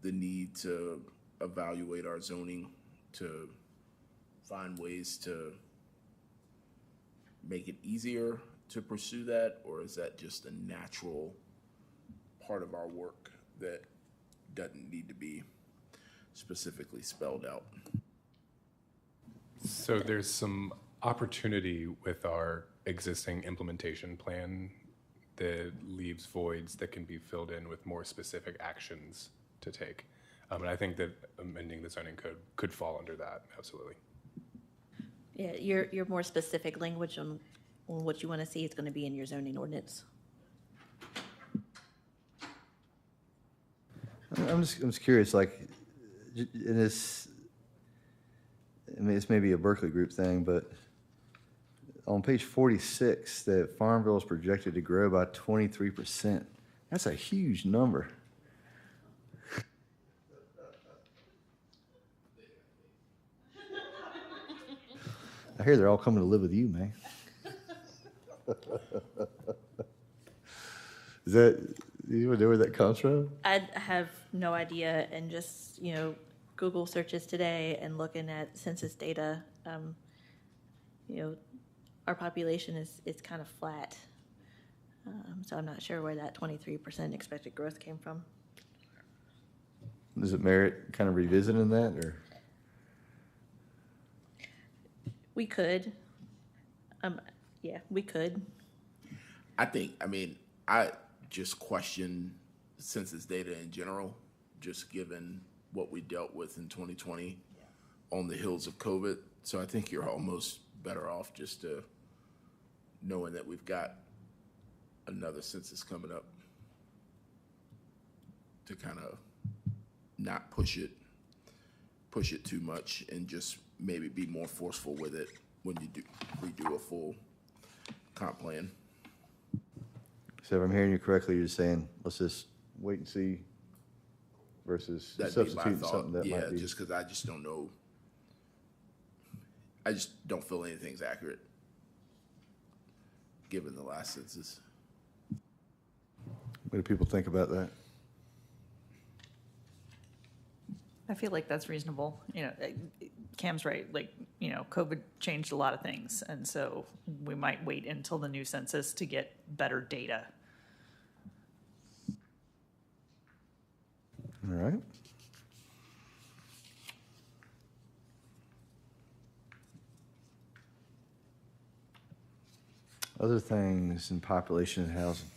the need to evaluate our zoning, to find ways to make it easier to pursue that? Or is that just a natural part of our work that doesn't need to be specifically spelled out? So there's some opportunity with our existing implementation plan that leaves voids that can be filled in with more specific actions to take. And I think that amending the zoning code could fall under that, absolutely. Yeah, your more specific language on what you want to see is going to be in your zoning ordinance. I'm just curious, like, in this, I mean, this may be a Berkeley group thing, but on page 46, that Farmville is projected to grow by 23%. That's a huge number. I hear they're all coming to live with you, man. Is that, you know where that comes from? I have no idea, and just, Google searches today and looking at census data, our population is kind of flat. So I'm not sure where that 23% expected growth came from. Does it merit kind of revisiting that, or? We could. Yeah, we could. I just question census data in general, just given what we dealt with in 2020 on the heels of COVID. So I think you're almost better off just knowing that we've got another census coming up to kind of not push it too much and just maybe be more forceful with it when we do a full comp plan. So if I'm hearing you correctly, you're saying, let's just wait and see versus That'd be my substituting thought. something that might be. Just because I just don't know. I just don't feel anything's accurate given the last census. What do people think about that? I feel like that's reasonable. Cam's right. COVID changed a lot of things. And so we might wait until the new census to get better data. All right. Other things in population and housing.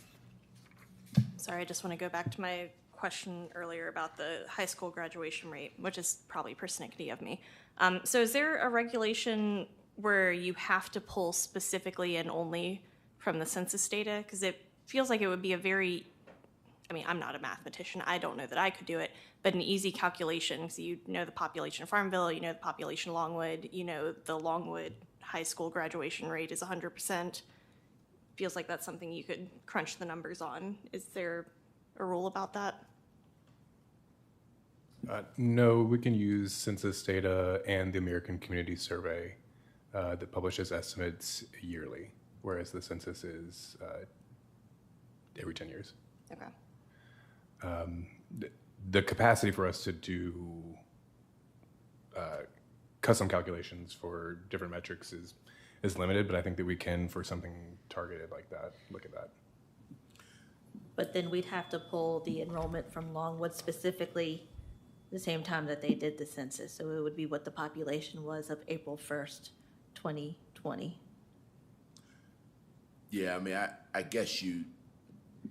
Sorry, I just want to go back to my question earlier about the high school graduation rate, which is probably persnickety of me. So is there a regulation where you have to pull specifically and only from the census data? Because it feels like it would be I'm not a mathematician. I don't know that I could do it, but an easy calculation. Because you know the population of Farmville, you know the population of Longwood, the Longwood high school graduation rate is 100%. Feels like that's something you could crunch the numbers on. Is there a rule about that? No, we can use census data and the American Community Survey that publishes estimates yearly, whereas the census is every 10 years. Okay. The capacity for us to do custom calculations for different metrics is limited, but I think that we can, for something targeted like that, look at that. But then we'd have to pull the enrollment from Longwood specifically the same time that they did the census. So it would be what the population was of April 1st, 2020. Yeah, I mean, I guess you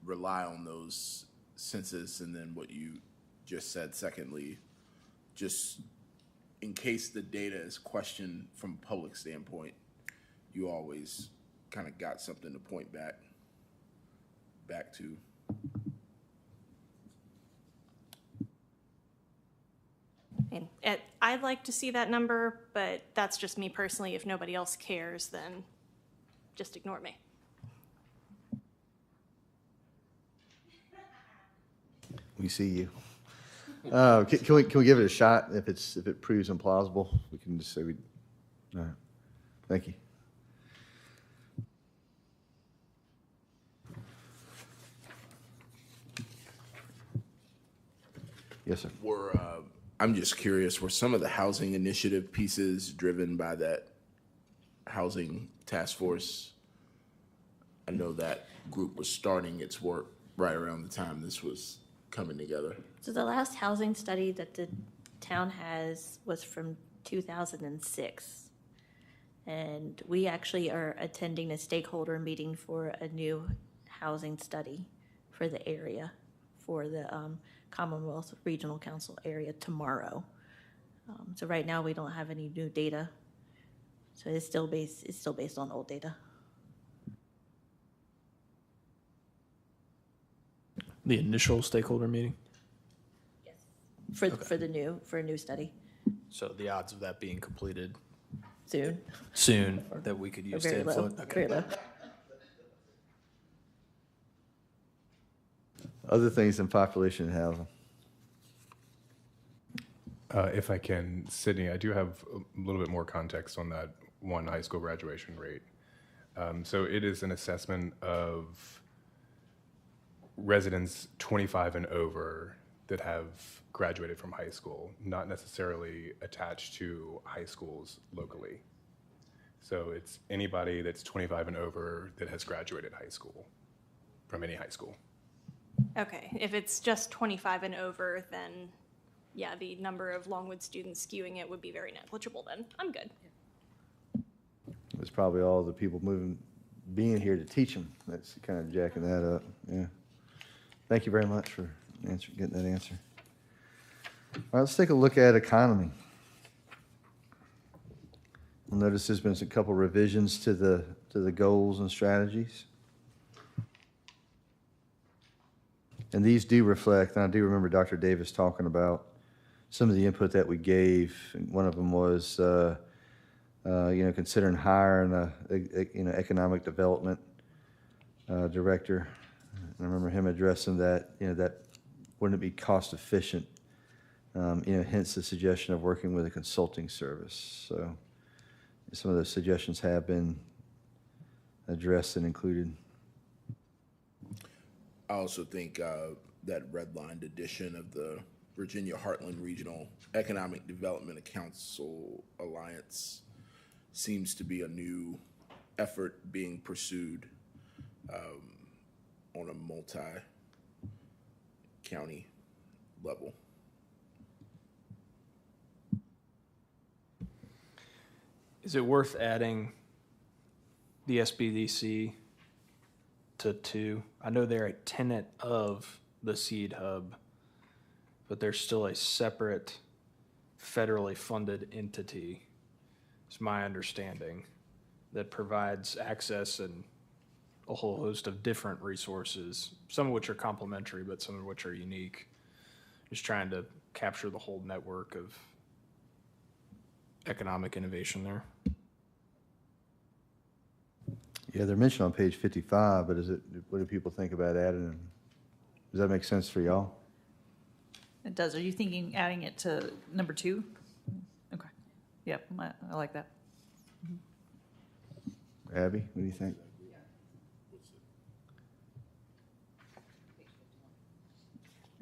rely on those census and then what you just said secondly, just in case the data is questioned from a public standpoint, you always kind of got something to point back to. And I'd like to see that number, but that's just me personally. If nobody else cares, then just ignore me. We see you. Can we give it a shot? If it proves implausible, we can just say we. All right. Thank you. Yes, sir. I'm just curious, were some of the housing initiative pieces driven by that housing task force? I know that group was starting its work right around the time this was coming together. So the last housing study that the town has was from 2006. And we actually are attending a stakeholder meeting for a new housing study for the area, for the Commonwealth Regional Council area tomorrow. So right now we don't have any new data. So it's still based on old data. The initial stakeholder meeting? For a new study So the odds of that being completed soon that we could are use very to low, influence? very low. Other things in population housing. If I can, Sydney, I do have a little bit more context on that one high school graduation rate. So it is an assessment of residents 25 and over that have graduated from high school, not necessarily attached to high schools locally. So it's anybody that's 25 and over that has graduated high school, from any high school. Okay, if it's just 25 and over, then yeah, the number of Longwood students skewing it would be very negligible then. I'm good. It's probably all the people being here to teach them. That's kind of jacking that up. Yeah. Thank you very much for getting that answer. All right, let's take a look at economy. You'll notice there's been a couple revisions to the goals and strategies. And these do reflect, and I do remember Dr. Davis talking about some of the input that we gave. One of them was, considering hiring a, economic development director. I remember him addressing that, that wouldn't it be cost efficient? Hence the suggestion of working with a consulting service. So some of those suggestions have been addressed and included. I also think that redlined edition of the Virginia Heartland Regional Economic Development Council Alliance seems to be a new effort being pursued on a multi-county level. Is it worth adding the SBDC to 2? I know they're a tenant of the Seed Hub, but they're still a separate federally funded entity, it's my understanding, that provides access and a whole host of different resources, some of which are complementary, but some of which are unique. Just trying to capture the whole network of economic innovation there. Yeah, they're mentioned on page 55, but what do people think about adding them? Does that make sense for y'all? It does. Are you thinking adding it to number 2? Okay. Yep, I like that. Abby, what do you think?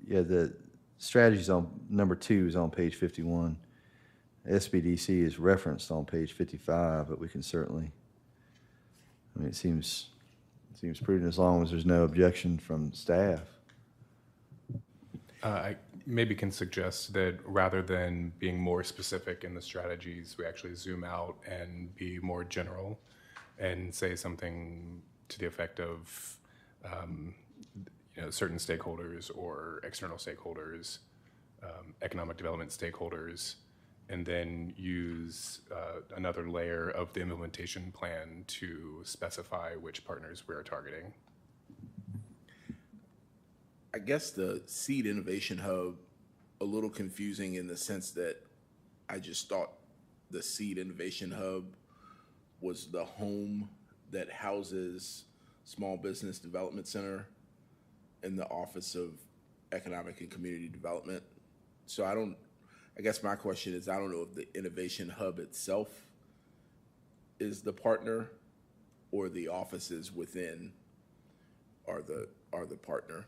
Yeah, the strategies on number 2 is on page 51. SBDC is referenced on page 55, but we can certainly I mean, it seems prudent as long as there's no objection from staff. I maybe can suggest that rather than being more specific in the strategies, we actually zoom out and be more general and say something to the effect of, certain stakeholders or external stakeholders, economic development stakeholders, and then use another layer of the implementation plan to specify which partners we're targeting. I guess the Seed Innovation Hub, a little confusing in the sense that I just thought the Seed Innovation Hub was the home that houses Small Business Development Center and the Office of Economic and Community Development. So I guess my question is, I don't know if the Innovation Hub itself is the partner or the offices within are the partner.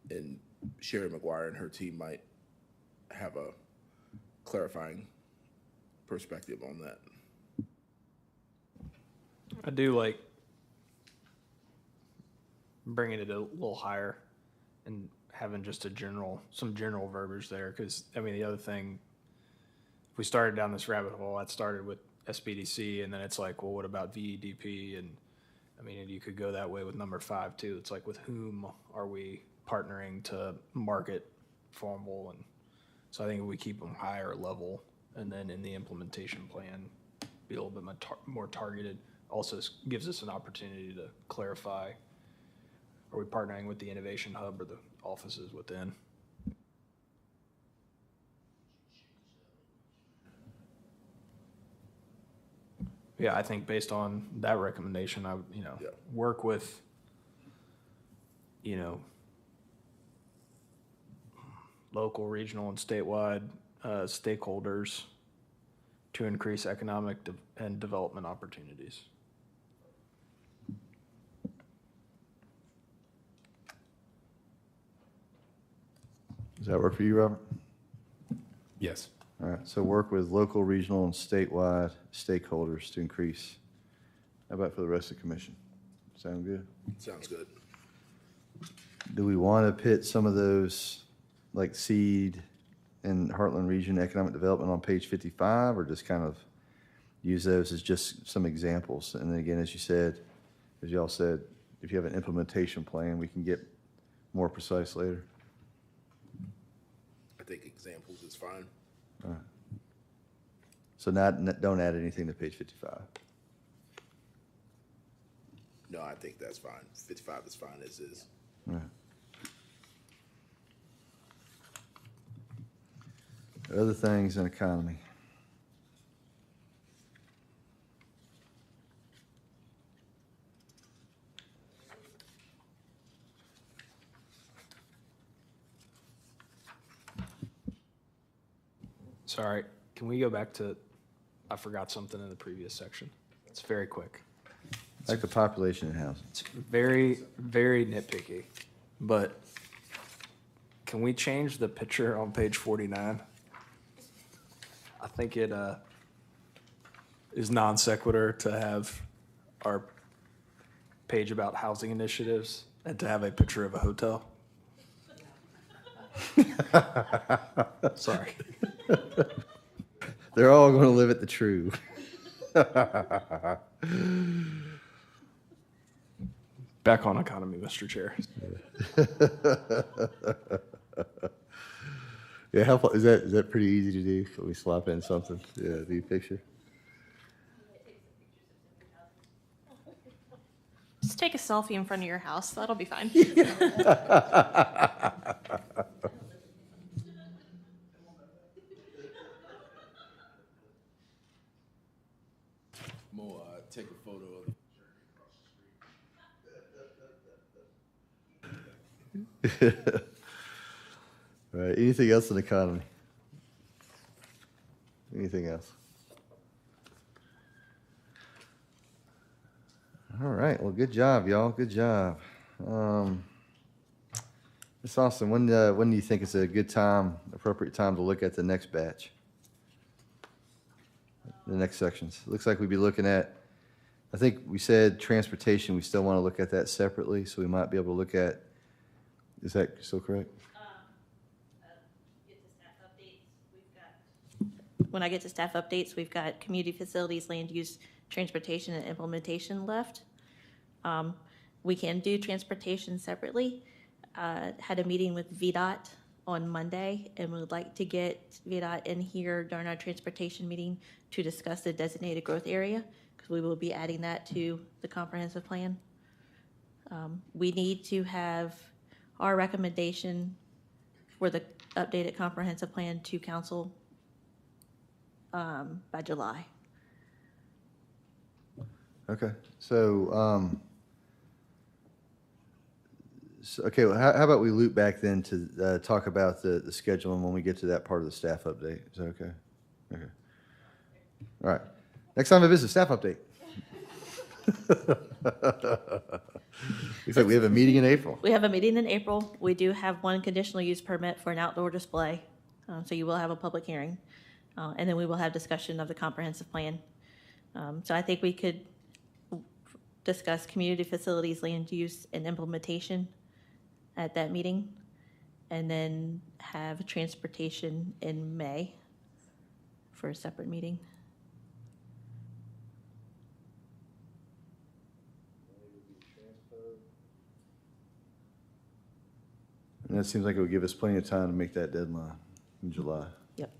And Sherry McGuire and her team might have a clarifying perspective on that. I do like bringing it a little higher and having just some general verbiage there. Because, I mean, the other thing, if we started down this rabbit hole, that started with SBDC, and then it's like, well, what about VEDP? And, I mean, you could go that way with number 5, too. It's like, with whom are we partnering to market formal? And so I think if we keep them higher level, and then in the implementation plan, be a little bit more targeted, also gives us an opportunity to clarify, are we partnering with the Innovation Hub or the offices within? Yeah, I think based on that recommendation, I would, work with, local, regional, and statewide stakeholders to increase economic and development opportunities. Does that work for you, Robert? Yes. All right, so work with local, regional, and statewide stakeholders to increase. How about for the rest of the commission? Sound good? Sounds good. Do we want to put some of those, like Seed and Heartland Region Economic Development on page 55, or just kind of use those as just some examples? And then again, as y'all said, if you have an implementation plan, we can get more precise later. I think examples is fine. All right. So don't add anything to page 55. No, I think that's fine. 55 is fine as is. All right. Other things in economy. Sorry, can we go back to, I forgot something in the previous section. It's very quick. Like the population in housing. It's very, very nitpicky, but can we change the picture on page 49? I think it is non sequitur to have our page about housing initiatives and to have a picture of a hotel. Sorry. They're all going to live at the True. Back on economy, Mr. Chair. Yeah, is that pretty easy to do? Can we swap in something? Yeah, do you picture? Just take a selfie in front of your house. That'll be fine. Take a photo of All right, anything else in the economy? Anything else? All right, well, good job, y'all. Good job. Ms. Austin, when do you think is a good time, appropriate time to look at the next batch? the next sections. It looks like we'd be looking at, I think we said transportation, we still want to look at that separately, so we might be able to look at, is that still correct? When I get to staff updates, we've got community facilities, land use, transportation, and implementation left. We can do transportation separately. Had a meeting with VDOT on Monday, and we would like to get VDOT in here during our transportation meeting to discuss the designated growth area, because we will be adding that to the comprehensive plan. We need to have our recommendation for the updated comprehensive plan to council by July. Okay, so, okay, well, how about we loop back then to talk about the schedule and when we get to that part of the staff update? Is that okay? Okay. All right. Next time of business, staff update. Looks like we have a meeting in April. We have a meeting in April. We do have one conditional use permit for an outdoor display, so you will have a public hearing. And then we will have discussion of the comprehensive plan. So I think we could discuss community facilities, land use, and implementation at that meeting, and then have transportation in May for a separate meeting. And that seems like it would give us plenty of time to make that deadline in July. Yep.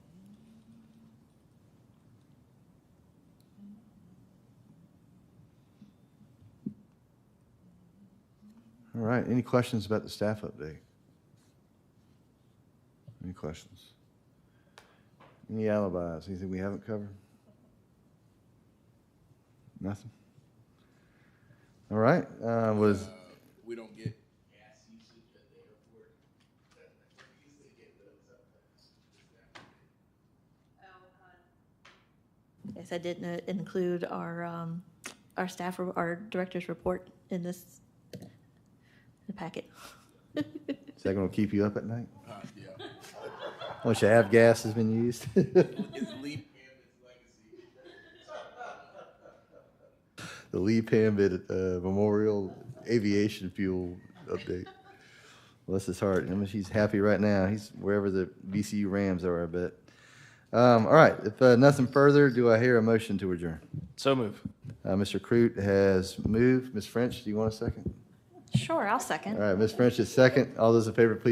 All right, any questions about the staff update? Any questions? Any alibis, anything we haven't covered? Nothing? All right, We don't get gas usage at the airport. We usually get those. Yes, I didn't include our staff, our director's report in this the packet. is that going to keep you up at night? Yeah. Once your av gas has been used? It's Lee Pambitt's legacy. The Lee Pambit Memorial Aviation Fuel update. Bless his heart. I mean, he's happy right now. He's wherever the VCU Rams are, I bet. All right, if nothing further, do I hear a motion to adjourn? So move. Mr. Crute has moved. Ms. French, do you want a second? Sure, I'll second. All right, Ms. French is second. All those in favor, please